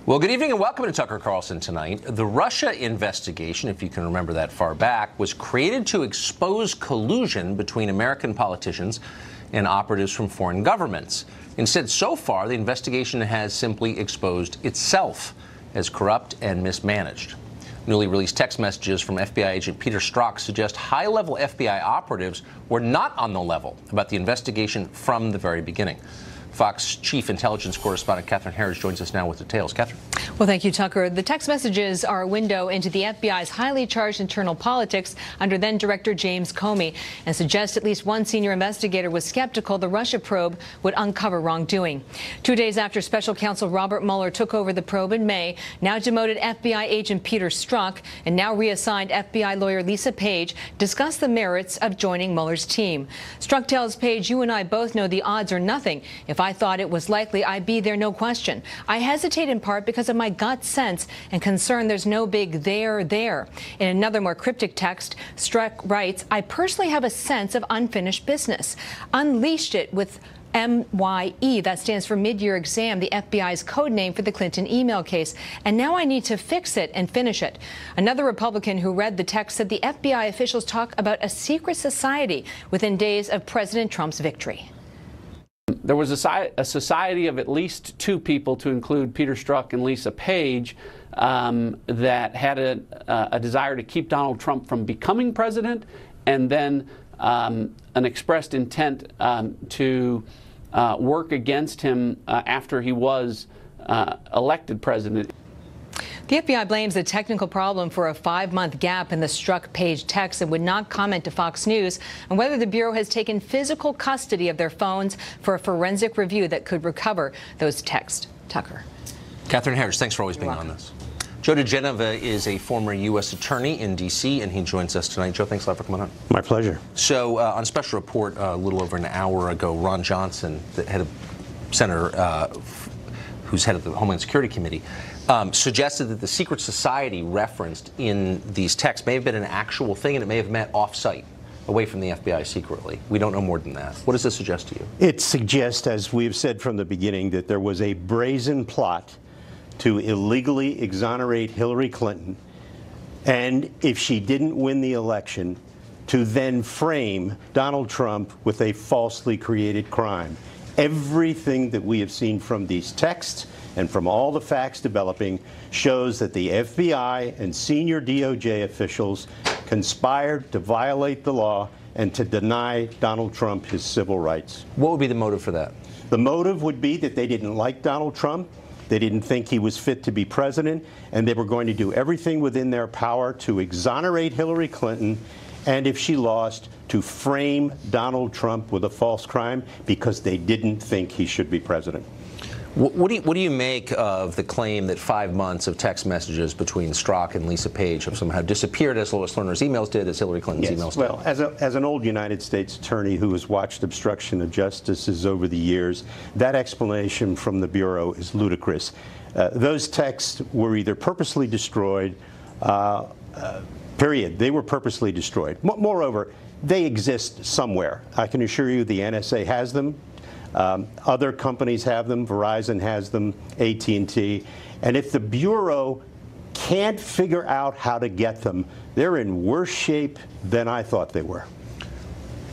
Well, good evening and welcome to Tucker Carlson tonight. The Russia investigation, if you can remember that far back, was created to expose collusion between American politicians and operatives from foreign governments. Instead, so far, the investigation has simply exposed itself as corrupt and mismanaged. Newly released text messages from FBI agent Peter Strzok suggest high-level FBI operatives were not on the level about the investigation from the very beginning. Fox Chief Intelligence Correspondent Catherine Harris joins us now with details. Catherine. Well, thank you, Tucker. The text messages are a window into the FBI's highly charged internal politics under then-Director James Comey and suggest at least one senior investigator was skeptical the Russia probe would uncover wrongdoing. 2 days after Special Counsel Robert Mueller took over the probe in May, now demoted FBI agent Peter Strzok and now reassigned FBI lawyer Lisa Page discussed the merits of joining Mueller's team. Strzok tells Page, "You and I both know the odds are nothing. If I thought it was likely, I'd be there, no question. I hesitate in part because of my gut sense and concern there's no big there. In another more cryptic text, Strzok writes, "I personally have a sense of unfinished business. Unleashed it with MYE, that stands for mid-year exam, the FBI's code name for the Clinton email case. And now I need to fix it and finish it." Another Republican who read the text said the FBI officials talk about a secret society within days of President Trump's victory. There was a society of at least two people, to include Peter Strzok and Lisa Page, that had a desire to keep Donald Trump from becoming president, and then an expressed intent to work against him after he was elected president. The FBI blames a technical problem for a 5-month gap in the Strzok-Page text and would not comment to Fox News on whether the Bureau has taken physical custody of their phones for a forensic review that could recover those texts. Tucker. Catherine Harris, thanks for always being on this. Joe DeGenova is a former U.S. attorney in D.C., and he joins us tonight. Joe, thanks a lot for coming on. My pleasure. So on Special Report a little over an hour ago, Ron Johnson, the head of Senator, who's head of the Homeland Security Committee, suggested that the secret society referenced in these texts may have been an actual thing, and it may have met off-site, away from the FBI secretly. We don't know more than that. What does this suggest to you? It suggests, as we've said from the beginning, that there was a brazen plot to illegally exonerate Hillary Clinton, and if she didn't win the election, to then frame Donald Trump with a falsely created crime. Everything that we have seen from these texts and from all the facts developing shows that the FBI and senior DOJ officials conspired to violate the law and to deny Donald Trump his civil rights. What would be the motive for that? The motive would be that they didn't like Donald Trump, they didn't think he was fit to be president, and they were going to do everything within their power to exonerate Hillary Clinton, and if she lost, to frame Donald Trump with a false crime because they didn't think he should be president. What do you make of the claim that 5 months of text messages between Strzok and Lisa Page have somehow disappeared, as Lois Lerner's emails did, as Hillary Clinton's emails did? Well, as an old United States attorney who has watched obstruction of justices over the years, that explanation from the Bureau is ludicrous. Those texts were either purposely destroyed, period. They were purposely destroyed. Moreover, they exist somewhere. I can assure you the NSA has them. Other companies have them. Verizon has them, AT&T. And if the Bureau can't figure out how to get them, they're in worse shape than I thought they were.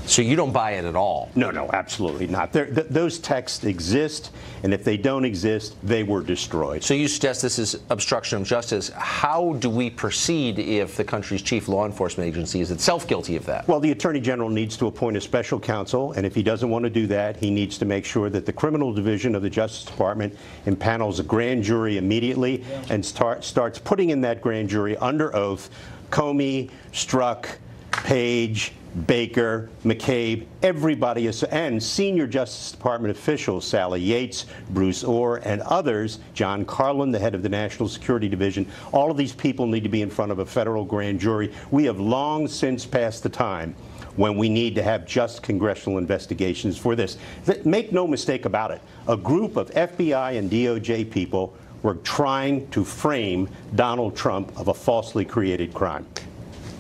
So you don't buy it at all? No, absolutely not. Those texts exist, and if they don't exist, they were destroyed. So you suggest this is obstruction of justice. How do we proceed if the country's chief law enforcement agency is itself guilty of that? Well, the Attorney General needs to appoint a special counsel, and if he doesn't want to do that, he needs to make sure that the criminal division of the Justice Department impanels a grand jury immediately and starts putting in that grand jury under oath Comey, Strzok, Page, Baker, McCabe, everybody, and senior Justice Department officials, Sally Yates, Bruce Orr, and others, John Carlson, the head of the National Security Division, all of these people need to be in front of a federal grand jury. We have long since passed the time when we need to have just congressional investigations for this. Make no mistake about it. A group of FBI and DOJ people were trying to frame Donald Trump of a falsely created crime.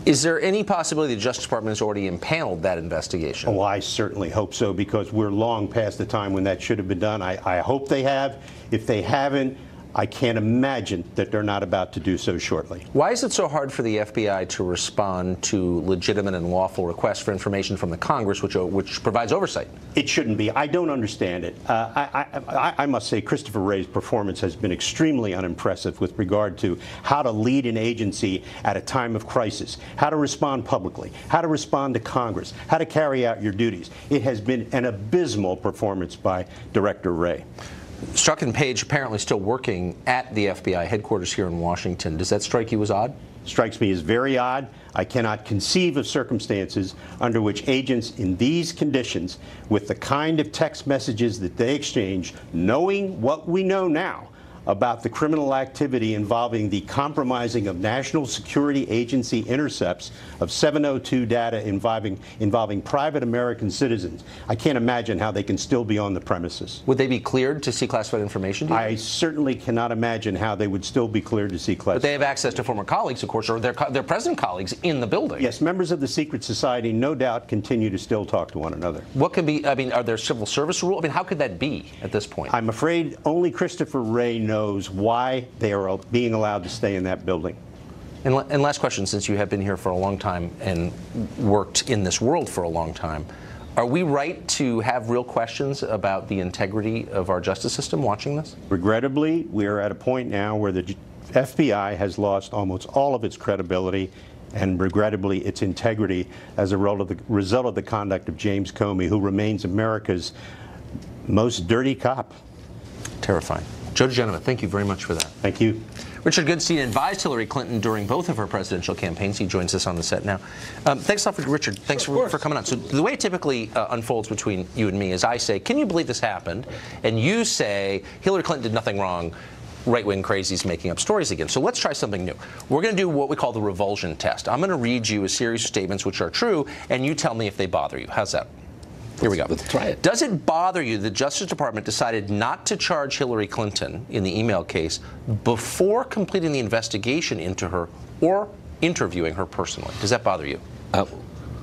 Is there any possibility the Justice Department has already impaneled that investigation? Oh, I certainly hope so, because we're long past the time when that should have been done. I hope they have. If they haven't, I can't imagine that they're not about to do so shortly. Why is it so hard for the FBI to respond to legitimate and lawful requests for information from the Congress, which provides oversight? It shouldn't be. I don't understand it. I must say Christopher Wray's performance has been extremely unimpressive with regard to how to lead an agency at a time of crisis, how to respond publicly, how to respond to Congress, how to carry out your duties. It has been an abysmal performance by Director Wray. Strzok and Page apparently still working at the FBI headquarters here in Washington. Does that strike you as odd? Strikes me as very odd. I cannot conceive of circumstances under which agents in these conditions, with the kind of text messages that they exchange, knowing what we know now about the criminal activity involving the compromising of National Security Agency intercepts of 702 data involving private American citizens. I can't imagine how they can still be on the premises. Would they be cleared to see classified information? I certainly cannot imagine how they would still be cleared to see classified. But they have access to former colleagues, of course, or their present colleagues in the building. Yes, members of the secret society no doubt continue to still talk to one another. What can be, I mean, are there civil service rules? I mean, how could that be at this point? I'm afraid only Christopher Wray knows why they are being allowed to stay in that building. And last question, since you have been here for a long time and worked in this world for a long time, are we right to have real questions about the integrity of our justice system watching this? Regrettably, we are at a point now where the FBI has lost almost all of its credibility and regrettably its integrity as a result of the conduct of James Comey, who remains America's most dirty cop. Terrifying. Joe DeGenova, thank you very much for that. Thank you. Richard Goodstein advised Hillary Clinton during both of her presidential campaigns. He joins us on the set now. Thanks a lot, Richard. Thanks for coming on. So the way it typically unfolds between you and me is I say, can you believe this happened? And you say, Hillary Clinton did nothing wrong. Right-wing crazies making up stories again. So let's try something new. We're going to do what we call the revulsion test. I'm going to read you a series of statements which are true, and you tell me if they bother you. How's that? Here we go. Let's try it. Does it bother you the Justice Department decided not to charge Hillary Clinton in the email case before completing the investigation into her or interviewing her personally? Does that bother you?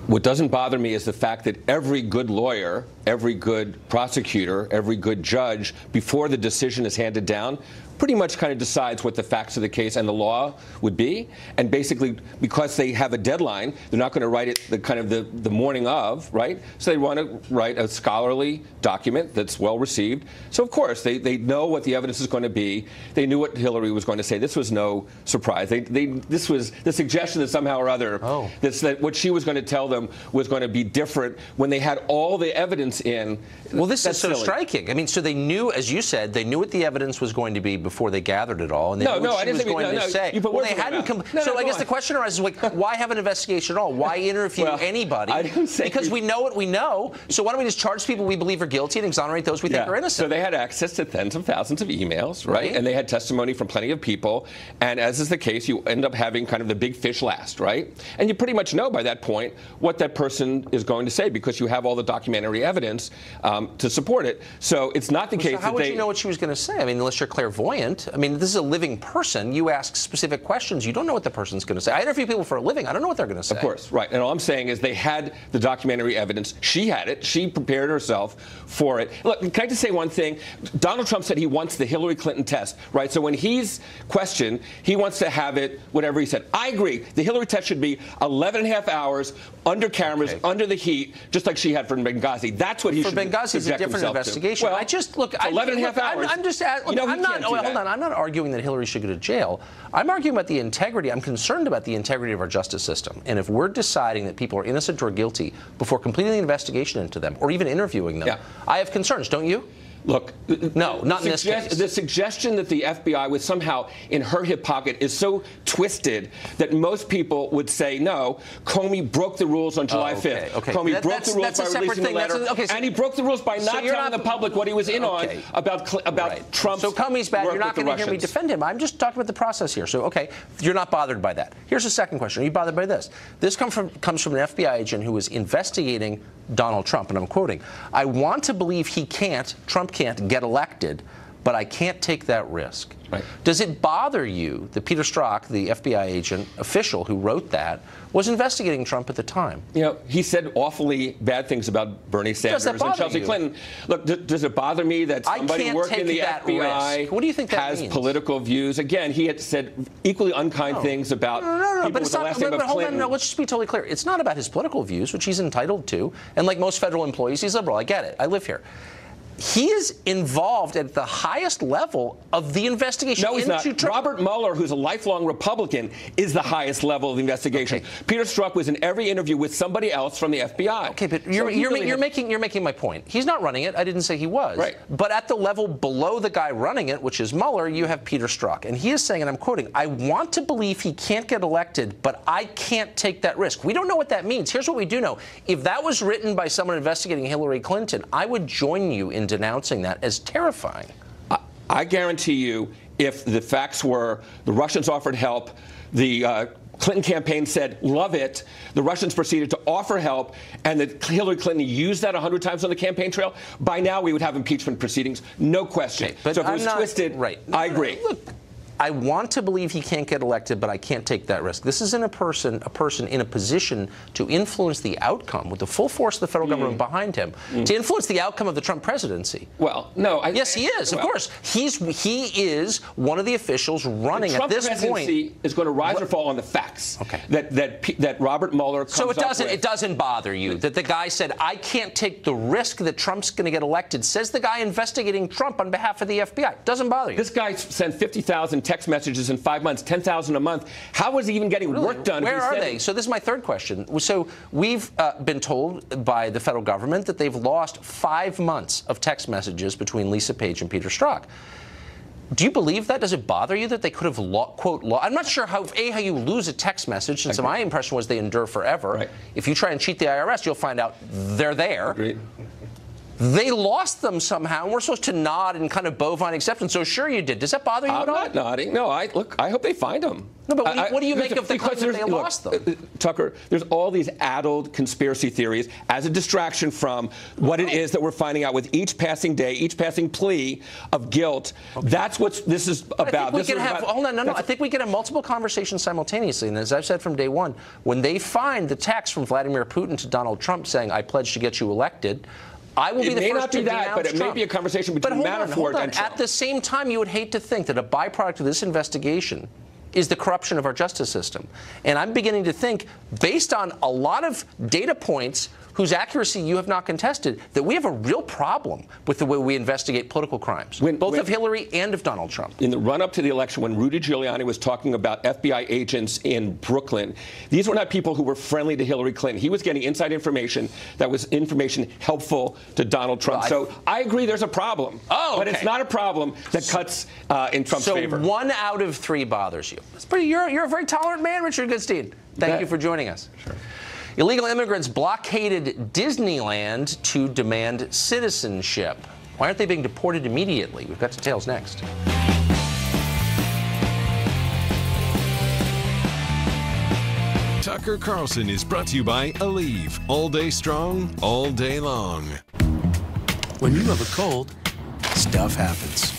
What doesn't bother me is the fact that every good lawyer, every good prosecutor, every good judge, before the decision is handed down, pretty much kind of decides what the facts of the case and the law would be. And basically, because they have a deadline, they're not going to write it the morning of, right? So they want to write a scholarly document that's well received. So of course, they know what the evidence is going to be. They knew what Hillary was going to say. This was no surprise. This was the suggestion that somehow or other, that what she was going to tell them was going to be different when they had all the evidence in. Well, this is so striking. I mean, so they knew, as you said, they knew what the evidence was going to be before they gathered it all, and they knew what she was going to say. Well, they hadn't so I guess the question arises, like, why have an investigation at all? Why interview anybody? I didn't say because we know what we know. So why don't we just charge people we believe are guilty and exonerate those we think are innocent? So they had access to tens of thousands of emails, right? And they had testimony from plenty of people. And as is the case, you end up having kind of the big fish last, right? And you pretty much know by that point what that person is going to say because you have all the documentary evidence to support it. So it's not the case that how would you know what she was going to say? I mean, unless you're clairvoyant. I mean, this is a living person. You ask specific questions. You don't know what the person's going to say. I interview people for a living. I don't know what they're going to say. Of course, right. And all I'm saying is they had the documentary evidence. She had it. She prepared herself for it. Look, can I just say one thing? Donald Trump said he wants the Hillary Clinton test, right? So when he's questioned, he wants to have it, whatever he said. I agree. The Hillary test should be 11 and a half hours, under cameras, under the heat, just like she had for Benghazi. That's what he should do. For Benghazi, it's a different investigation. Well, I just, look, 11 and a half hours. I'm just, look, I'm not, hold on, I'm not arguing that Hillary should go to jail. I'm arguing about the integrity. I'm concerned about the integrity of our justice system. And if we're deciding that people are innocent or guilty before completing the investigation into them or even interviewing them, I have concerns, don't you? Look, no, not in this case. The suggestion that the FBI was somehow in her hip pocket is so twisted that most people would say, no, Comey broke the rules on July 5th. Comey broke the rules by releasing the letter, and he broke the rules by not telling the public what he was in on about Trump's. So Comey's bad. You're not going to hear me defend him. I'm just talking about the process here. So, you're not bothered by that. Here's the second question. Are you bothered by this? This comes from an FBI agent who was investigating Donald Trump, and I'm quoting, I want to believe Trump can't get elected but I can't take that risk. Right. Does it bother you that Peter Strzok, the FBI agent official who wrote that, was investigating Trump at the time? You know, he said awfully bad things about Bernie Sanders and Chelsea Clinton. Look, does it bother me that somebody working in the FBI what do you think that has means? Political views? Again, he had said equally unkind things about people but with the last name of hold Clinton. on, let's just be totally clear. It's not about his political views, which he's entitled to. And like most federal employees, he's liberal. I get it. I live here. He is involved at the highest level of the investigation. No, he's not. Trump. Robert Mueller, who's a lifelong Republican, is the highest level of the investigation. Okay. Peter Strzok was in every interview with somebody else from the FBI. Okay, but you're making my point. He's not running it. I didn't say he was. Right. But at the level below the guy running it, which is Mueller, you have Peter Strzok. And he is saying, and I'm quoting, I want to believe he can't get elected, but I can't take that risk. We don't know what that means. Here's what we do know. If that was written by someone investigating Hillary Clinton, I would join you in denouncing that as terrifying. I guarantee you, if the facts were the Russians offered help, the Clinton campaign said, love it, the Russians proceeded to offer help, and that Hillary Clinton used that 100 times on the campaign trail, by now we would have impeachment proceedings, no question. Okay, but so if it was twisted, right. I agree. Look, I want to believe he can't get elected, but I can't take that risk. This isn't a person in a position to influence the outcome with the full force of the federal government behind him, to influence the outcome of the Trump presidency. Well, no. Yes, he is. Of course, he is one of the officials running the Trump at this presidency point. Is going to rise or fall on the facts. Okay. That Robert Mueller comes So it up doesn't bother you that the guy said, I can't take the risk that Trump's going to get elected, says the guy investigating Trump on behalf of the FBI. Doesn't bother you. This guy sent 50,000 text messages in 5 months, 10,000 a month. How was he even getting work done? Where are they? So this is my third question. So we've been told by the federal government that they've lost 5 months of text messages between Lisa Page and Peter Strzok. Do you believe that? Does it bother you that they could have, quote, I'm not sure how you lose a text message, since my impression was they endure forever. Right. If you try and cheat the IRS, you'll find out they're there. Agreed. They lost them somehow, and we're supposed to nod in kind of bovine acceptance. So sure you did. Does that bother you at all? I'm not nodding. No, I hope they find them. No, but what do you make of the claim that they lost them? Tucker, there's all these addled conspiracy theories as a distraction from what it is that we're finding out with each passing day, each passing plea of guilt. Okay. That's what this is about. I think we can have multiple conversations simultaneously. And as I've said from day one, when they find the text from Vladimir Putin to Donald Trump saying, I pledge to get you elected, I will be the first to denounce Trump. It may not be that, but it may be a conversation between Manafort and Trump. At the same time, you would hate to think that a byproduct of this investigation is the corruption of our justice system. And I'm beginning to think, based on a lot of data points whose accuracy you have not contested, that we have a real problem with the way we investigate political crimes, both of Hillary and of Donald Trump. In the run-up to the election, when Rudy Giuliani was talking about FBI agents in Brooklyn, these were not people who were friendly to Hillary Clinton. He was getting inside information that was information helpful to Donald Trump. So I agree there's a problem. But it's not a problem that cuts in Trump's favor. So 1 out of 3 bothers you. That's pretty. You're a very tolerant man, Richard Goodstein. Thank you for joining us. Sure. Illegal immigrants blockaded Disneyland to demand citizenship. Why aren't they being deported immediately? We've got details next. Tucker Carlson is brought to you by Aleve. All day strong, all day long. When you have a cold, stuff happens.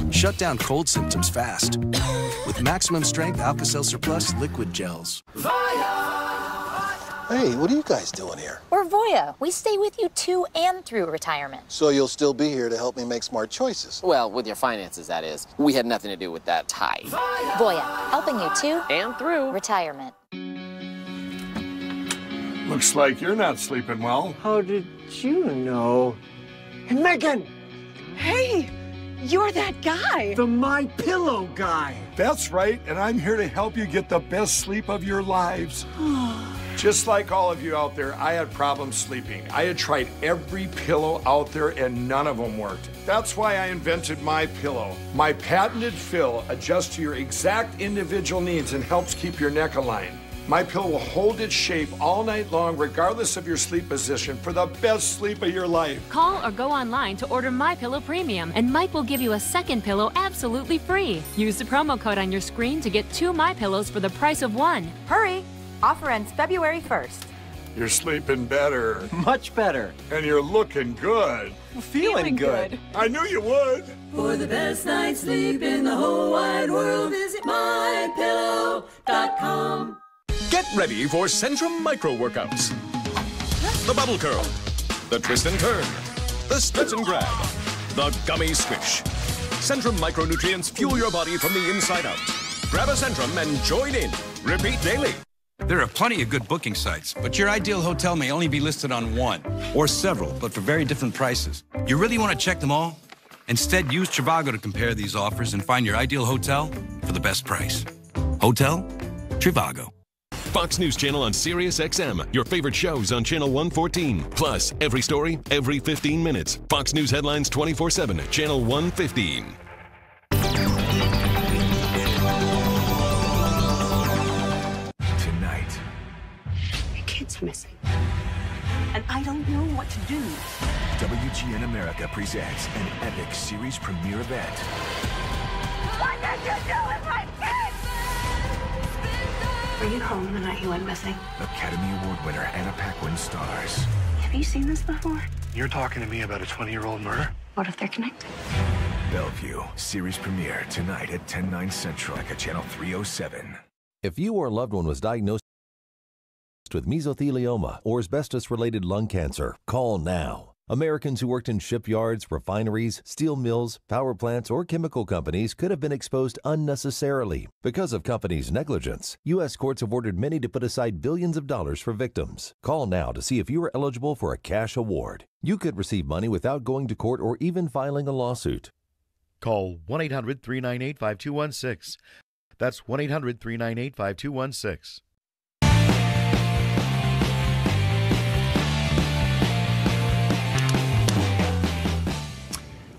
Shut down cold symptoms fast with maximum strength Alka-Seltzer Plus liquid gels. Hey, what are you guys doing here? We're Voya. We stay with you to and through retirement. So you'll still be here to help me make smart choices? Well, with your finances, that is. We had nothing to do with that tie. Voya, helping you to and through retirement. Looks like you're not sleeping well. How did you know? Hey, Megan! Hey! You're that guy. The My Pillow guy. That's right, and I'm here to help you get the best sleep of your lives. Just like all of you out there, I had problems sleeping. I had tried every pillow out there and none of them worked. That's why I invented My Pillow. My patented fill adjusts to your exact individual needs and helps keep your neck aligned. My Pillow will hold its shape all night long, regardless of your sleep position, for the best sleep of your life. Call or go online to order My Pillow Premium, and Mike will give you a second pillow absolutely free. Use the promo code on your screen to get 2 My Pillows for the price of 1. Hurry! Offer ends February 1st. You're sleeping better. Much better. And you're looking good. Feeling good. I knew you would. For the best night's sleep in the whole wide world, visit mypillow.com. Get ready for Centrum Micro Workouts. The bubble curl, the twist and turn, the stretch and grab, the gummy squish. Centrum micronutrients fuel your body from the inside out. Grab a Centrum and join in. Repeat daily. There are plenty of good booking sites, but your ideal hotel may only be listed on one, or several, but for very different prices. You really want to check them all? Instead, use Trivago to compare these offers and find your ideal hotel for the best price. Hotel Trivago. Fox News Channel on Sirius XM. Your favorite shows on Channel 114. Plus, every story, every 15 minutes. Fox News headlines 24/7 at Channel 115. Tonight. My kid's missing. And I don't know what to do. WGN America presents an epic series premiere event. What did you do with my kid? Were you home the night he went missing? Academy Award winner Anna Paquin stars. Have you seen this before? You're talking to me about a 20-year-old murder? What if they're connected? Bellevue, series premiere tonight at 10/9 Central at Channel 307. If you or a loved one was diagnosed with mesothelioma or asbestos-related lung cancer, call now. Americans who worked in shipyards, refineries, steel mills, power plants, or chemical companies could have been exposed unnecessarily. Because of companies' negligence, U.S. courts have ordered many to put aside billions of dollars for victims. Call now to see if you are eligible for a cash award. You could receive money without going to court or even filing a lawsuit. Call 1-800-398-5216. That's 1-800-398-5216.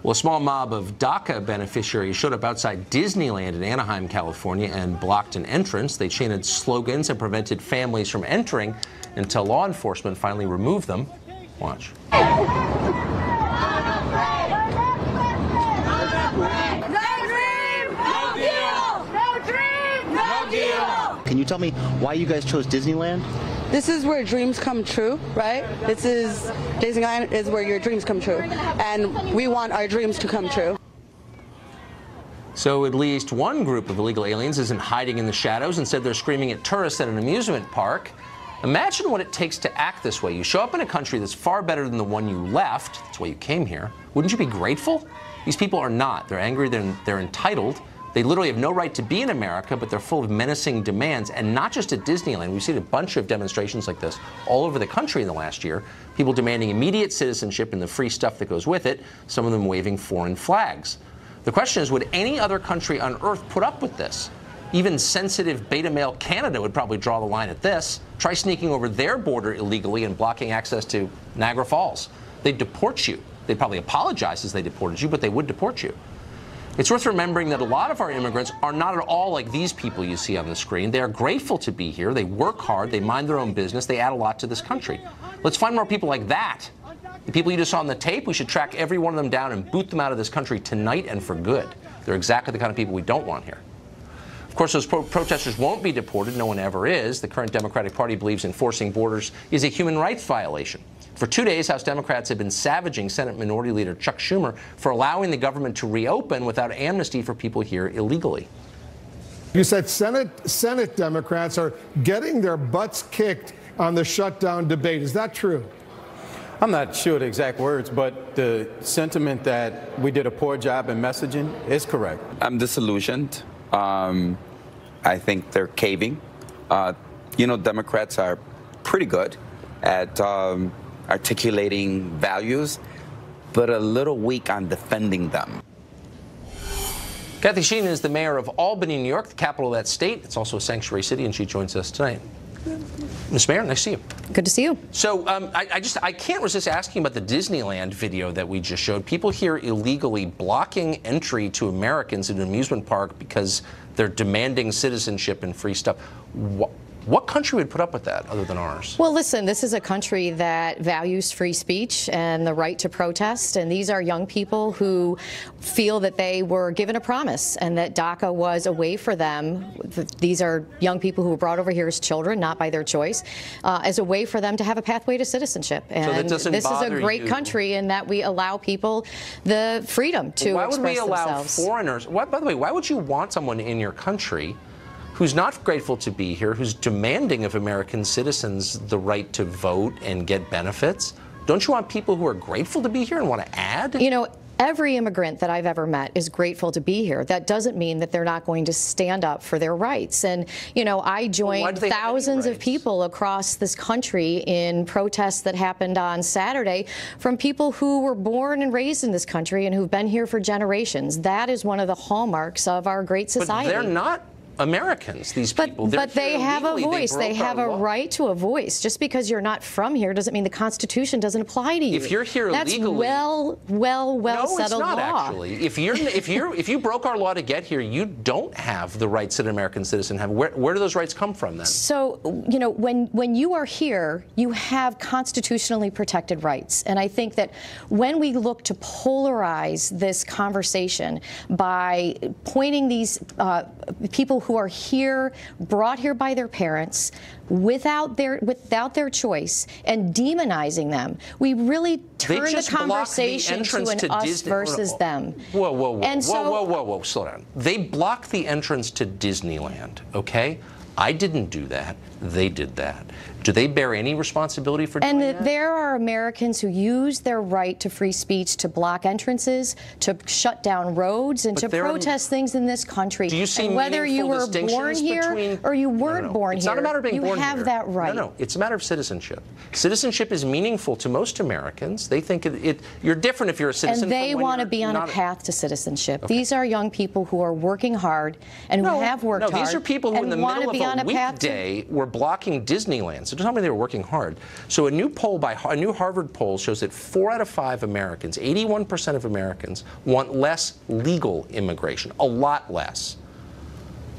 Well, a small mob of DACA beneficiaries showed up outside Disneyland in Anaheim, California, and blocked an entrance. They chanted slogans and prevented families from entering until law enforcement finally removed them. Watch. Can you tell me why you guys chose Disneyland? This is where dreams come true, right? Disneyland is where your dreams come true, and we want our dreams to come true. So at least one group of illegal aliens isn't hiding in the shadows. Instead, they're screaming at tourists at an amusement park. Imagine what it takes to act this way. You show up in a country that's far better than the one you left. That's why you came here. Wouldn't you be grateful? These people are not. They're angry. They're entitled. They literally have no right to be in America, but they're full of menacing demands, and not just at Disneyland. We've seen a bunch of demonstrations like this all over the country in the last year. People demanding immediate citizenship and the free stuff that goes with it, some of them waving foreign flags. The question is, would any other country on earth put up with this? Even sensitive beta male Canada would probably draw the line at this. Try sneaking over their border illegally and blocking access to Niagara Falls. They'd deport you. They'd probably apologize as they deported you, but they would deport you. It's worth remembering that a lot of our immigrants are not at all like these people you see on the screen. They are grateful to be here. They work hard. They mind their own business. They add a lot to this country. Let's find more people like that. The people you just saw on the tape, we should track every one of them down and boot them out of this country tonight and for good. They're exactly the kind of people we don't want here. Of course, those protesters won't be deported. No one ever is. The current Democratic Party believes enforcing borders is a human rights violation. For 2 days, House Democrats have been savaging Senate Minority Leader Chuck Schumer for allowing the government to reopen without amnesty for people here illegally. You said Senate Democrats are getting their butts kicked on the shutdown debate. Is that true? I'm not sure the exact words, but the sentiment that we did a poor job in messaging is correct. I'm disillusioned. I think they're caving. Democrats are pretty good at articulating values, but a little weak on defending them. Kathy Sheehan is the mayor of Albany, New York, the capital of that state. It's also a sanctuary city, and she joins us tonight. Ms. Mayor, nice to see you. Good to see you. So I can't resist asking about the Disneyland video that we just showed. People here illegally blocking entry to Americans in an amusement park because they're demanding citizenship and free stuff. What country would put up with that other than ours? Well, listen, this is a country that values free speech and the right to protest, and these are young people who feel that they were given a promise and that DACA was a way for them. These are young people who were brought over here as children, not by their choice, as a way for them to have a pathway to citizenship. And this is a great country in that we allow people the freedom to express themselves. Why would we allow foreigners? By the way, why would you want someone in your country who's not grateful to be here, who's demanding of American citizens the right to vote and get benefits? Don't you want people who are grateful to be here and want to add? You know, every immigrant that I've ever met is grateful to be here. That doesn't mean that they're not going to stand up for their rights. And, you know, I joined thousands of people across this country in protests that happened on Saturday from people who were born and raised in this country and who've been here for generations. That is one of the hallmarks of our great society. But they're not Americans, these people. But they have a voice. They have a right to a voice. Just because you're not from here doesn't mean the Constitution doesn't apply to you. If you're here legally, that's well settled law. No, it's not actually. If you broke our law to get here, you don't have the rights that an American citizen have. Where do those rights come from then? So, you know, when you are here, you have constitutionally protected rights. And I think that when we look to polarize this conversation by pointing these people who are here, brought here by their parents, without their choice, and demonizing them, we really turn the conversation to an us versus them. Whoa, slow down. They blocked the entrance to Disneyland, okay? I didn't do that. They did that. Do they bear any responsibility for doing that? And there are Americans who use their right to free speech to block entrances, to shut down roads, and to protest things in this country. Do you see and whether you were born here or you weren't born here, it's not a matter of being born here. You have that right. No, it's a matter of citizenship. Citizenship is meaningful to most Americans. They think you're different if you're a citizen. And they want to be on a path to citizenship. Okay. These are young people who are working hard and who have worked hard. No, these are people who in the middle of a weekday were blocking Disneyland. So don't tell me they were working hard. So a new Harvard poll shows that 4 out of 5 Americans, 81% of Americans, want less legal immigration, a lot less.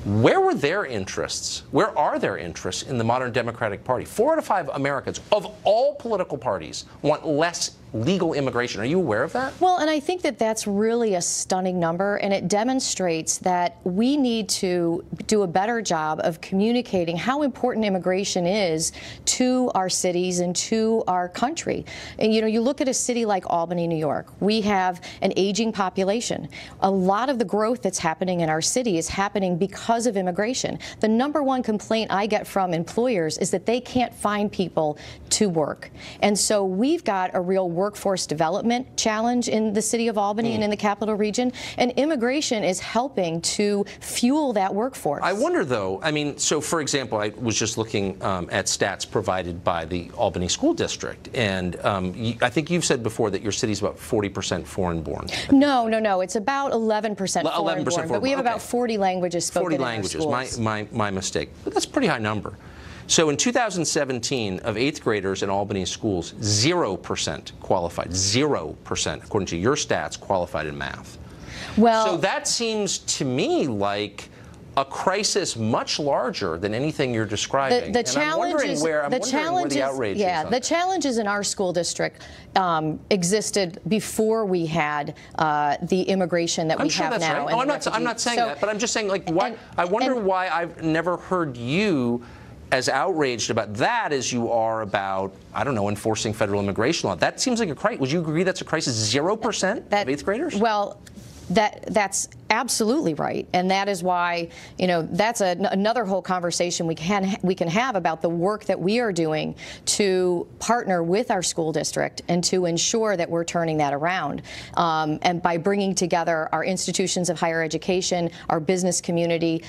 Where were their interests? Where are their interests in the modern Democratic Party? 4 out of 5 Americans of all political parties want less legal immigration. Are you aware of that? Well, and I think that that's really a stunning number, and it demonstrates that we need to do a better job of communicating how important immigration is to our cities and to our country. And, you know, you look at a city like Albany, New York. We have an aging population. A lot of the growth that's happening in our city is happening because of immigration. The #1 complaint I get from employers is that they can't find people to work. And so we've got a real workforce development challenge in the city of Albany and in the capital region, and immigration is helping to fuel that workforce. I wonder, though, I mean, so for example, I was just looking at stats provided by the Albany School District, and I think you've said before that your city's about 40% foreign-born. No, it's about 11% foreign-born, but we have about 40 languages spoken in our schools. 40 languages, my mistake. But that's a pretty high number. So in 2017, of 8th graders in Albany schools, 0% qualified, 0%, according to your stats, qualified in math. Well, so that seems to me like a crisis much larger than anything you're describing. The challenges, where the outrage is. Yeah, the challenges in our school district existed before we had the immigration that we have now. Right. I'm not saying that, but I'm just saying, like, why? I wonder why I've never heard you as outraged about that as you are about, I don't know, enforcing federal immigration law. That seems like a crisis. Would you agree that's a crisis? 0% of 8th graders? Well, that's absolutely right, and that is why, you know, that's another whole conversation we can have about the work that we are doing to partner with our school district and to ensure that we're turning that around, and by bringing together our institutions of higher education, our business community,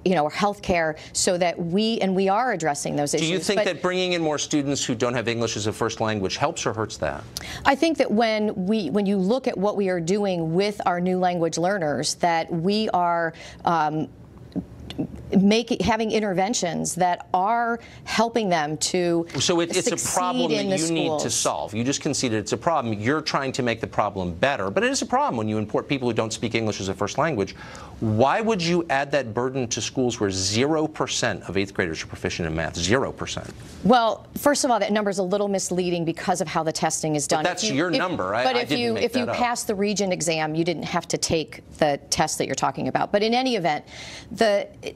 you know, our healthcare, so that we are addressing those issues. Do you think that bringing in more students who don't have English as a first language helps or hurts that? I think that when you look at what we are doing with our new language learners, that we are having interventions that are helping them to So it's a problem that you schools. need to solve. You just conceded it's a problem. You're trying to make the problem better, but it is a problem when you import people who don't speak English as a first language. Why would you add that burden to schools where 0% of 8th graders are proficient in math? 0%. Well, first of all, that number is a little misleading because of how the testing is done. But that's your number. But if you pass the Regent exam, you didn't have to take the test that you're talking about. But in any event,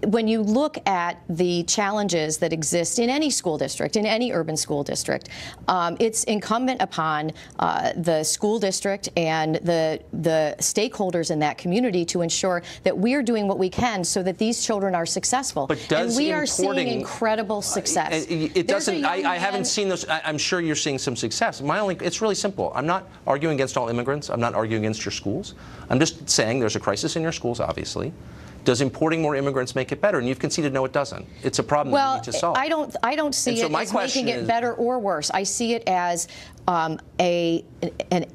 when you look at the challenges that exist in any school district, in any urban school district, it's incumbent upon the school district and the stakeholders in that community to ensure that we are doing what we can so that these children are successful. But does and we are seeing incredible success. It doesn't. I haven't seen those. I'm sure you're seeing some success. It's really simple. I'm not arguing against all immigrants. I'm not arguing against your schools. I'm just saying there's a crisis in your schools, obviously. Does importing more immigrants make it better? And you've conceded no, it doesn't. It's a problem that you need to solve. I don't see it as making it better or worse. I see it as an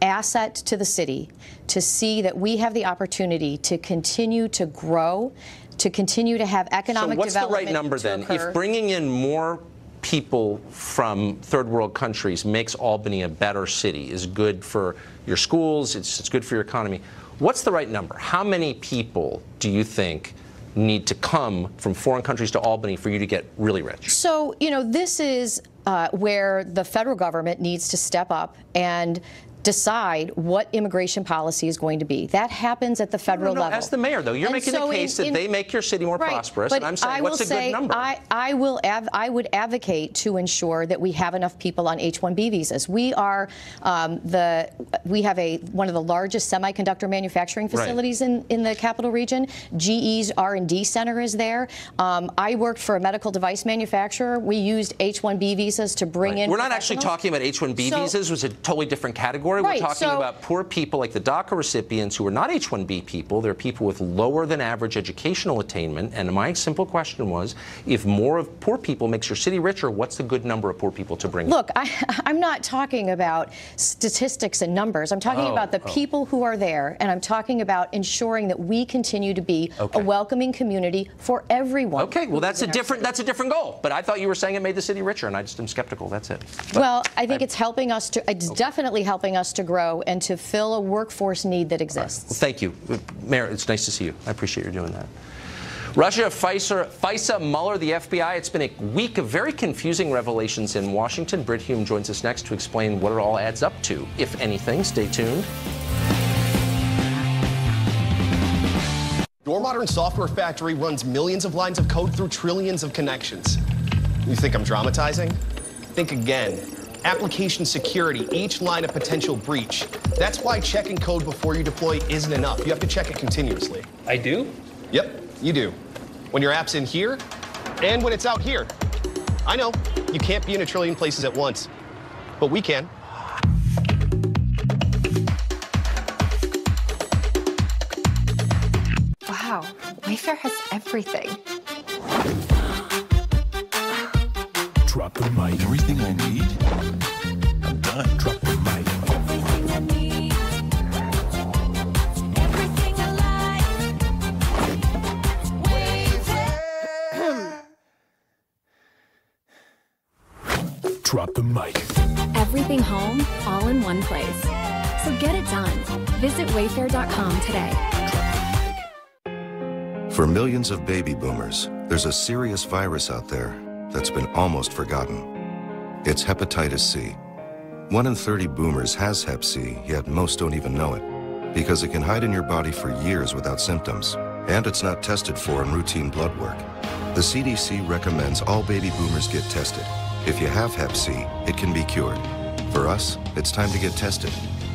asset to the city to see that we have the opportunity to continue to grow, to continue to have economic development. So what's the right number then? If bringing in more people from third world countries makes Albany a better city, is good for your schools, it's good for your economy, what's the right number? How many people do you think need to come from foreign countries to Albany for you to get really rich? So, this is where the federal government needs to step up and decide what immigration policy is going to be. That happens at the federal level. As the mayor, though, you're making a case that they make your city more prosperous, and I'm saying, what's a good number? I would advocate to ensure that we have enough people on H-1B visas. We are we have one of the largest semiconductor manufacturing facilities in the capital region. GE's R&D center is there. I worked for a medical device manufacturer. We used H-1B visas to bring in. We're not actually talking about H-1B visas, which is a totally different category. We're talking about poor people like the DACA recipients who are not H-1B people. They're people with lower than average educational attainment. And my simple question was, if more of poor people makes your city richer, what's the good number of poor people to bring in? Look, I'm not talking about statistics and numbers. I'm talking about the people who are there, and I'm talking about ensuring that we continue to be a welcoming community for everyone. Okay, well, that's a different goal. But I thought you were saying it made the city richer, and I just am skeptical. That's it. But well, I think it's helping us to. It's definitely helping us to grow and to fill a workforce need that exists. Well, thank you, Mayor. It's nice to see you. I appreciate you doing that. Russia, FISA, Mueller, the FBI. It's been a week of very confusing revelations in Washington. Britt Hume joins us next to explain what it all adds up to, if anything. Stay tuned. Your modern software factory runs millions of lines of code through trillions of connections. You think I'm dramatizing? Think again. Application security, each line a potential breach. That's why checking code before you deploy isn't enough. You have to check it continuously. I do? Yep, you do. When your app's in here, and when it's out here. I know, you can't be in a trillion places at once, but we can. Wow, Wayfair has everything. Drop the mic. Everything I need? I'm done. Drop the mic. Everything I need. Everything I like. Drop the mic. Everything home, all in one place. So get it done. Visit Wayfair.com today. For millions of baby boomers, there's a serious virus out there that's been almost forgotten. It's hepatitis C. 1 in 30 boomers has hep C, yet most don't even know it, because it can hide in your body for years without symptoms, and it's not tested for in routine blood work. The CDC recommends all baby boomers get tested. If you have hep C, it can be cured. For us, it's time to get tested.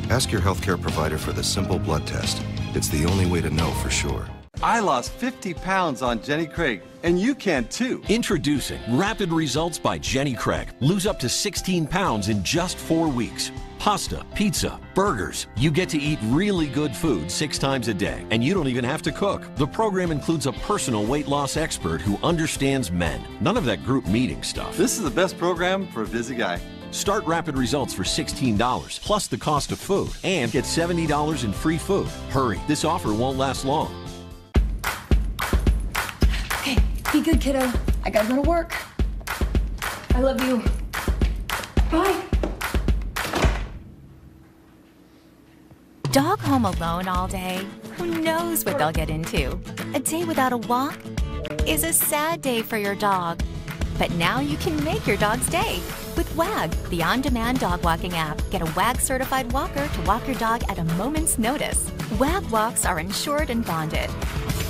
Ask your healthcare provider for the simple blood test. It's the only way to know for sure. I lost 50 pounds on Jenny Craig, and you can too. Introducing Rapid Results by Jenny Craig. Lose up to 16 pounds in just 4 weeks. Pasta, pizza, burgers. You get to eat really good food 6 times a day, and you don't even have to cook. The program includes a personal weight loss expert who understands men. None of that group meeting stuff. This is the best program for a busy guy. Start Rapid Results for $16, plus the cost of food, and get $70 in free food. Hurry, this offer won't last long. Okay, Be good, kiddo. I gotta go to work. I love you. Bye. Dog home alone all day? Who knows what they'll get into? A day without a walk is a sad day for your dog. But now you can make your dog's day with WAG, the on-demand dog walking app. Get a WAG-certified walker to walk your dog at a moment's notice. WAG walks are insured and bonded.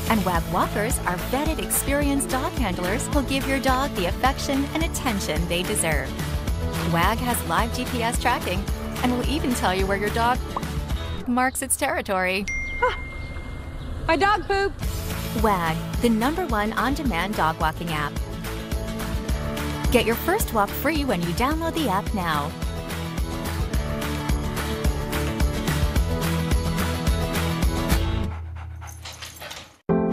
And WAG walkers are vetted, experienced dog handlers who'll give your dog the affection and attention they deserve. WAG has live GPS tracking and will even tell you where your dog marks its territory. My dog pooped. WAG, the #1 on-demand dog walking app. Get your first walk free when you download the app now.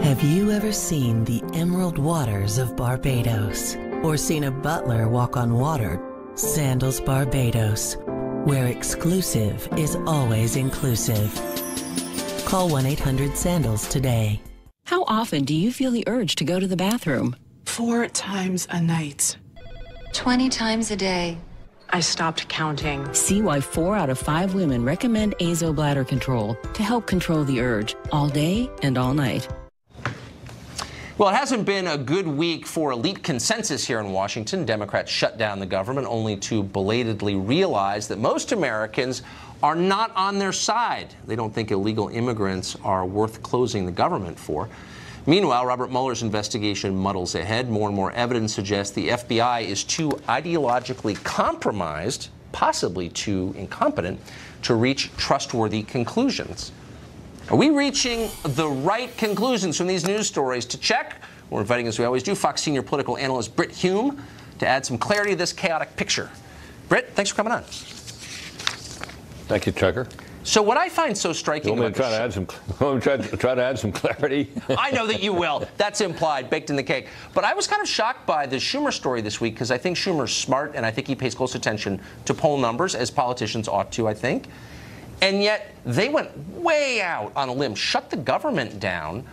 Have you ever seen the emerald waters of Barbados? Or seen a butler walk on water? Sandals Barbados, where exclusive is always inclusive. Call 1-800-SANDALS today. How often do you feel the urge to go to the bathroom? 4 times a night. 20 times a day. I stopped counting. See why 4 out of 5 women recommend Azo Bladder Control to help control the urge all day and all night. Well, it hasn't been a good week for elite consensus here in Washington. Democrats shut down the government only to belatedly realize that most Americans are not on their side. They don't think illegal immigrants are worth closing the government for. Meanwhile, Robert Mueller's investigation muddles ahead. More and more evidence suggests the FBI is too ideologically compromised, possibly too incompetent, to reach trustworthy conclusions. Are we reaching the right conclusions from these news stories? To check, we're inviting, as we always do, Fox senior political analyst Brit Hume to add some clarity to this chaotic picture. Brit, thanks for coming on. Thank you, Tucker. So what I find so striking about try to add some clarity. I know that you will. That's implied, baked in the cake. But I was kind of shocked by the Schumer story this week because I think Schumer's smart and I think he pays close attention to poll numbers, as politicians ought to, I think. And yet they went way out on a limb, shut the government down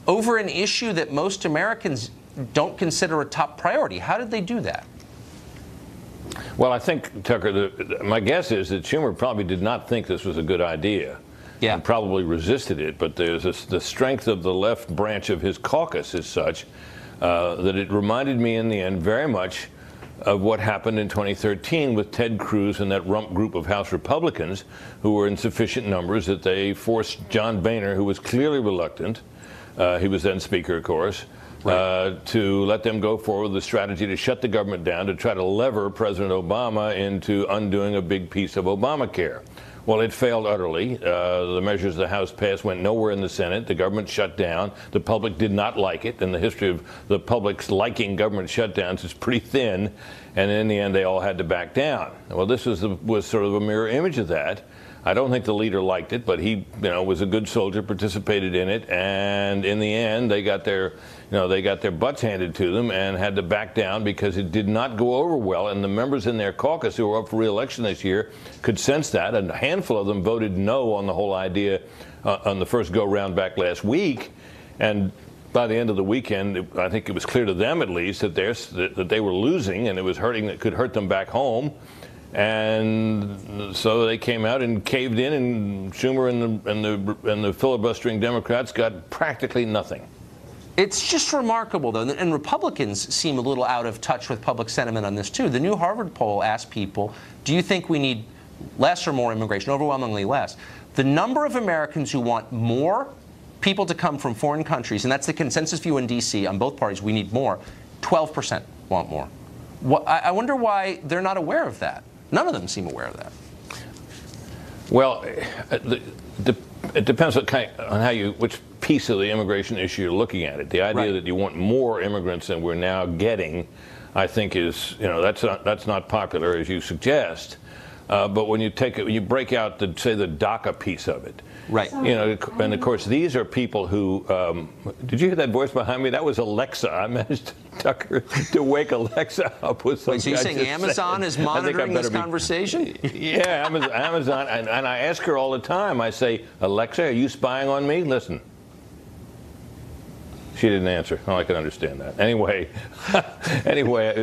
over an issue that most Americans don't consider a top priority. How did they do that? Well, I think, Tucker, my guess is that Schumer probably did not think this was a good idea. Yeah. And probably resisted it. But the strength of the left branch of his caucus is such that it reminded me in the end very much of what happened in 2013 with Ted Cruz and that rump group of House Republicans who were in sufficient numbers that they forced John Boehner, who was clearly reluctant, he was then Speaker, of course, to let them go forward with the strategy to shut the government down, to try to lever President Obama into undoing a big piece of Obamacare. Well, it failed utterly. The measures the House passed went nowhere in the Senate. The government shut down. The public did not like it. And the history of the public's liking government shutdowns is pretty thin. And in the end, they all had to back down. Well, this was sort of a mirror image of that. I don't think the leader liked it, but he, was a good soldier, participated in it, and in the end, they got their butts handed to them and had to back down because it did not go over well. And the members in their caucus who were up for re-election this year could sense that. And a handful of them voted no on the whole idea on the first go-round back last week. And by the end of the weekend, I think it was clear to them, at least, that they were losing, and it was hurting. It could hurt them back home. And so they came out and caved in, and Schumer and the filibustering Democrats got practically nothing. It's just remarkable, though, and Republicans seem a little out of touch with public sentiment on this, too. The new Harvard poll asked people, do you think we need less or more immigration? Overwhelmingly less. The number of Americans who want more people to come from foreign countries, and that's the consensus view in D.C. on both parties, we need more, 12% want more. I wonder why they're not aware of that. None of them seem aware of that. Well, it depends on which piece of the immigration issue you're looking at it. The idea that you want more immigrants than we're now getting, I think is, that's not popular, as you suggest. But when you break out the DACA piece of it, right? And of course these are people who. Did you hear that voice behind me? That was Alexa. I managed, Tucker, to wake Alexa up with something. Wait, so you're saying Amazon is monitoring this conversation? Yeah, Amazon, and I ask her all the time. I say, Alexa, are you spying on me? Listen. She didn't answer. Oh, I can understand that. Anyway,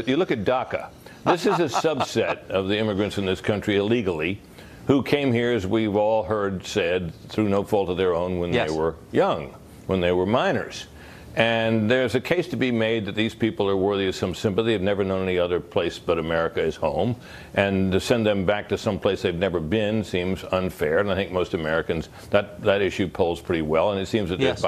you look at DACA. This is a subset of the immigrants in this country illegally who came here, as we've all heard said, through no fault of their own when they were young, when they were minors. And there's a case to be made that these people are worthy of some sympathy. They've never known any other place but America as home. And to send them back to some place they've never been seems unfair. And I think most Americans, that issue polls pretty well. And it seems that there's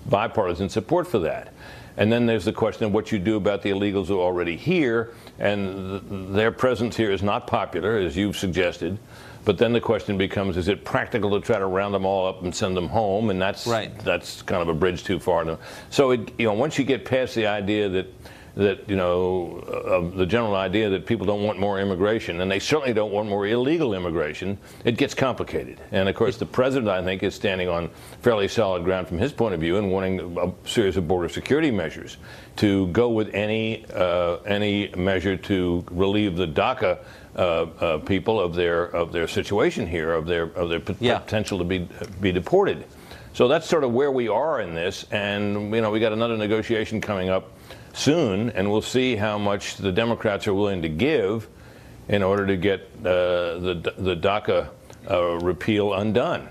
bipartisan support for that. And then there's the question of what you do about the illegals who are already here. And their presence here is not popular, as you've suggested. But then the question becomes, is it practical to try to round them all up and send them home? And that's kind of a bridge too far. So once you get past the idea that the general idea that people don't want more immigration, and they certainly don't want more illegal immigration, it gets complicated. And of course, the president, I think, is standing on fairly solid ground from his point of view and wanting a series of border security measures to go with any measure to relieve the DACA people of their situation here, of their potential to be deported. So that's sort of where we are in this, and we got another negotiation coming up soon, and we'll see how much the Democrats are willing to give in order to get the DACA repeal undone.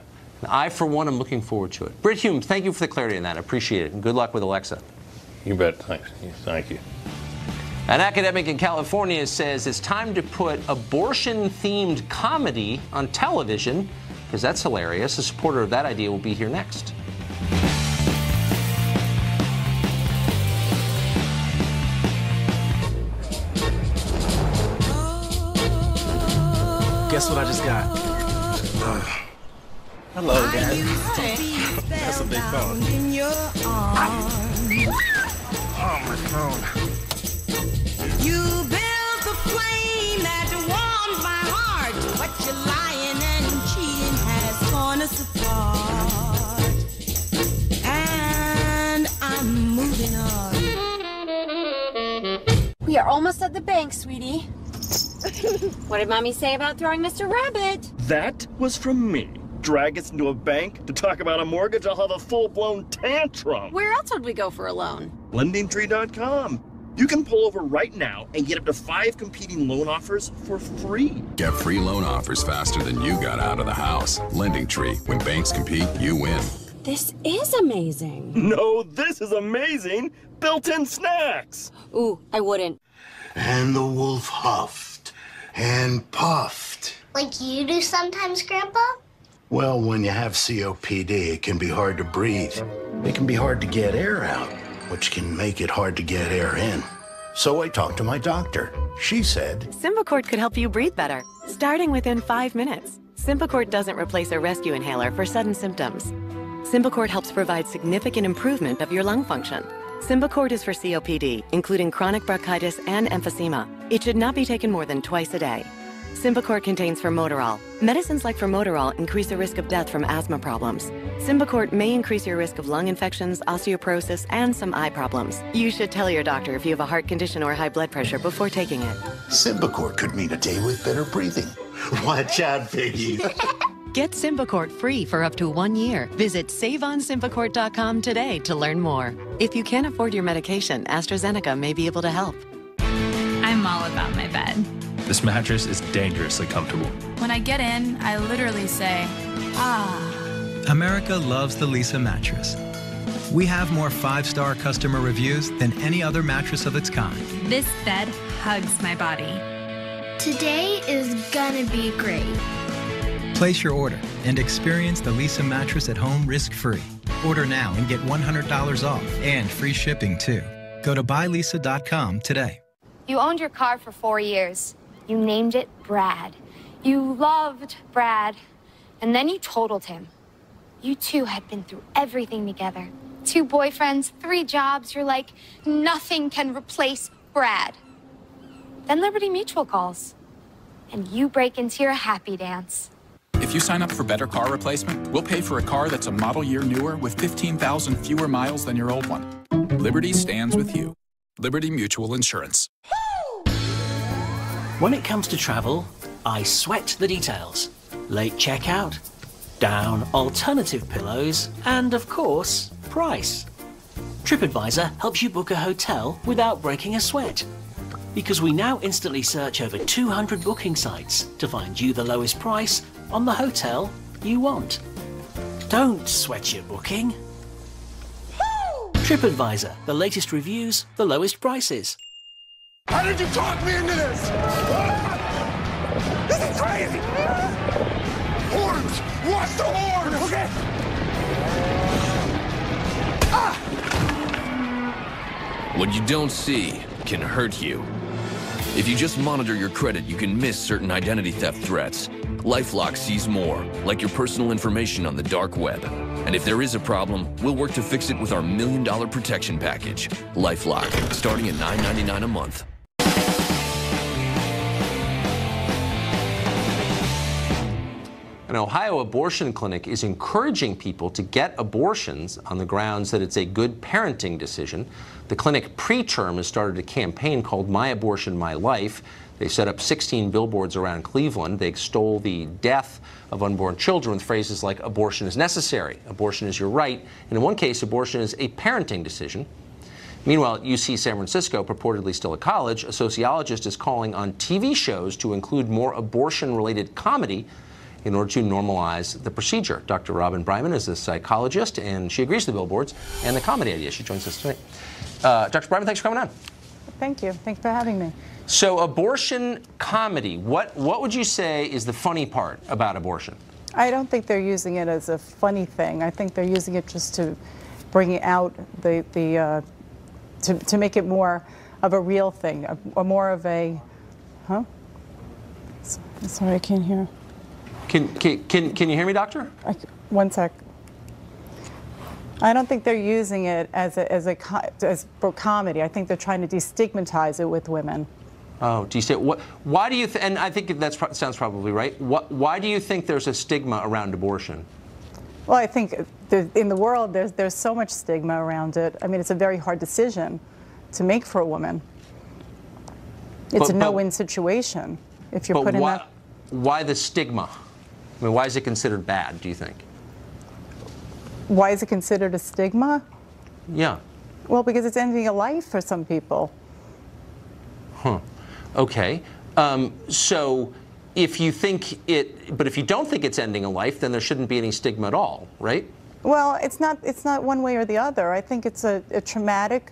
I, for one, am looking forward to it. Britt Hume, thank you for the clarity on that. I appreciate it, and good luck with Alexa. You bet. Thanks. Thank you. An academic in California says it's time to put abortion-themed comedy on television, because that's hilarious. A supporter of that idea will be here next. Guess what I just got? Hello, Dad. That's a big phone. Oh, my phone. You built the flame that warms my heart, but your lying and cheating has torn us apart. And I'm moving on. We are almost at the bank, sweetie. What did Mommy say about throwing Mr. Rabbit? That was from me. Drag us into a bank to talk about a mortgage, I'll have a full-blown tantrum. Where else would we go for a loan? LendingTree.com. You can pull over right now and get up to 5 competing loan offers for free. Get free loan offers faster than you got out of the house. LendingTree. When banks compete, you win. This is amazing. No, this is amazing. Built-in snacks. Ooh, I wouldn't. And the wolf huffed and puffed. Like you do sometimes, Grandpa? Well, when you have COPD, it can be hard to breathe. It can be hard to get air out, which can make it hard to get air in. So I talked to my doctor. She said, Symbicort could help you breathe better, starting within 5 minutes. Symbicort doesn't replace a rescue inhaler for sudden symptoms. Symbicort helps provide significant improvement of your lung function. Symbicort is for COPD, including chronic bronchitis and emphysema. It should not be taken more than twice a day. Symbicort contains formoterol. Medicines like formoterol increase the risk of death from asthma problems. Symbicort may increase your risk of lung infections, osteoporosis, and some eye problems. You should tell your doctor if you have a heart condition or high blood pressure before taking it. Symbicort could mean a day with better breathing. Watch out, Piggy. Get Symbicort free for up to 1 year. Visit SaveOnSymbicort.com today to learn more. If you can't afford your medication, AstraZeneca may be able to help. I'm all about my bed. This mattress is dangerously comfortable. When I get in, I literally say, ah. America loves the Leesa mattress. We have more 5-star customer reviews than any other mattress of its kind. This bed hugs my body. Today is gonna be great. Place your order and experience the Leesa mattress at home risk-free. Order now and get $100 off and free shipping too. Go to buyleesa.com today. You owned your car for 4 years. You named it Brad. You loved Brad. And then you totaled him. You two had been through everything together. 2 boyfriends, 3 jobs. You're like, nothing can replace Brad. Then Liberty Mutual calls. And you break into your happy dance. If you sign up for Better Car Replacement, we'll pay for a car that's a model year newer with 15,000 fewer miles than your old one. Liberty stands with you. Liberty Mutual Insurance. When it comes to travel, I sweat the details. Late checkout, down alternative pillows, and of course, price. TripAdvisor helps you book a hotel without breaking a sweat. Because we now instantly search over 200 booking sites to find you the lowest price on the hotel you want. Don't sweat your booking. TripAdvisor, the latest reviews, the lowest prices. How did you talk me into this? This is crazy! Horns! Watch the horns! Okay. What you don't see can hurt you. If you just monitor your credit, you can miss certain identity theft threats. LifeLock sees more, like your personal information on the dark web. And if there is a problem, we'll work to fix it with our $1 million protection package. LifeLock, starting at $9.99 a month. An Ohio abortion clinic is encouraging people to get abortions on the grounds that it's a good parenting decision. The clinic preterm has started a campaign called My Abortion, My Life. They set up 16 billboards around Cleveland. They extol the death of unborn children with phrases like abortion is necessary, abortion is your right, and in one case, abortion is a parenting decision. Meanwhile, at UC San Francisco, purportedly still a college, a sociologist is calling on TV shows to include more abortion-related comedy in order to normalize the procedure. Dr. Robin Bryman is a psychologist, and she agrees with the billboards and the comedy idea. She joins us tonight. Dr. Bryman, thanks for coming on. Thank you. Thanks for having me. So abortion comedy, what would you say is the funny part about abortion? I don't think they're using it as a funny thing. I think they're using it just to bring out to make it more of a real thing, more of a, Sorry, I can't hear. Can you hear me, doctor? One sec. I don't think they're using it as for comedy. I think they're trying to destigmatize it with women. Oh, do you say what? Why do you? And I think that sounds probably right. Why do you think there's a stigma around abortion? Well, I think in the world there's so much stigma around it. I mean, it's a very hard decision to make for a woman. It's a no-win situation if you're put in that. Why the stigma? I mean, why is it considered bad, do you think? Why is it considered a stigma? Yeah. Well, because it's ending a life for some people. Huh. Okay. So if you think but if you don't think it's ending a life, then there shouldn't be any stigma at all, right? Well, it's not one way or the other. I think it's a traumatic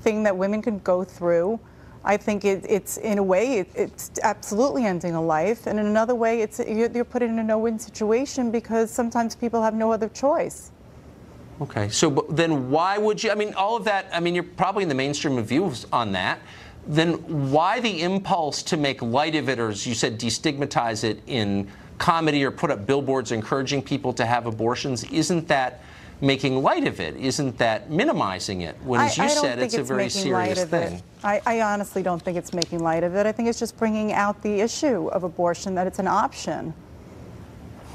thing that women can go through. I think it's in a way it's absolutely ending a life, and in another way you're put in a no-win situation because sometimes people have no other choice. Okay, so then why would you? I mean, all of that. I mean, you're probably in the mainstream of views on that. Then why the impulse to make light of it, or as you said, destigmatize it in comedy, or put up billboards encouraging people to have abortions? Isn't that making light of it? Isn't that minimizing it? When, as you said, it's a very serious thing. I honestly don't think it's making light of it. I think it's just bringing out the issue of abortion, that it's an option.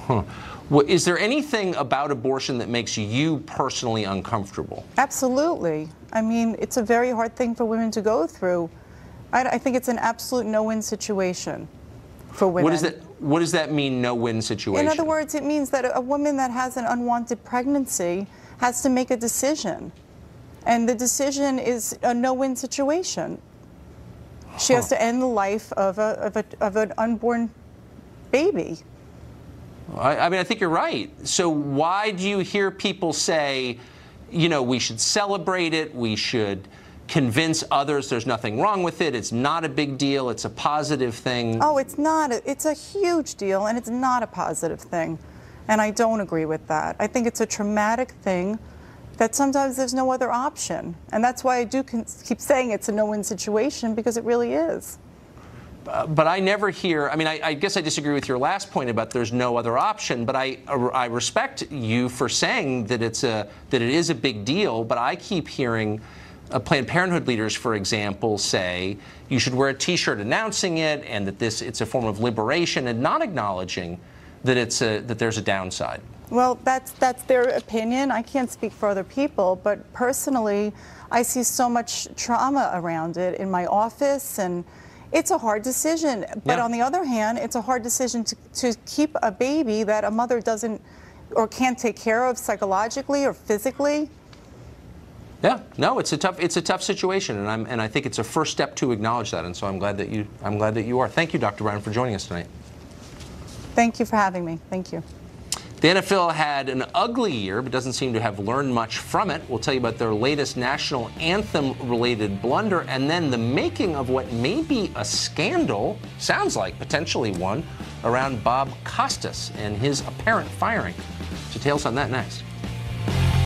Huh. Well, is there anything about abortion that makes you personally uncomfortable? Absolutely. I mean, it's a very hard thing for women to go through. I think it's an absolute no-win situation for women. What does that mean, no-win situation? In other words, it means that a woman that has an unwanted pregnancy has to make a decision. And the decision is a no-win situation. She has to end the life of an unborn baby. I mean, I think you're right. So why do you hear people say, you know, we should celebrate it, we should convince others there's nothing wrong with it, it's not a big deal, it's a positive thing? Oh, it's not. It's a huge deal, and it's not a positive thing. And I don't agree with that. I think it's a traumatic thing that sometimes there's no other option. And that's why I do keep saying it's a no-win situation, because it really is. But I never hear, I mean, I guess I disagree with your last point about there's no other option, but I respect you for saying that that it is a big deal, but I keep hearing Planned Parenthood leaders, for example, say you should wear a T-shirt announcing it, and that it's a form of liberation, and not acknowledging that that there's a downside. Well, that's their opinion. I can't speak for other people, but personally, I see so much trauma around it in my office, and it's a hard decision. But on the other hand, it's a hard decision to keep a baby that a mother doesn't or can't take care of psychologically or physically. Yeah, no, it's a tough situation, and I think it's a first step to acknowledge that, and so I'm glad that you are. Thank you, Dr. Brown, for joining us tonight. Thank you for having me. Thank you. The NFL had an ugly year, but doesn't seem to have learned much from it. We'll tell you about their latest national anthem-related blunder, and then the making of what may be a scandal, sounds like potentially one, around Bob Costas and his apparent firing. Details on that next.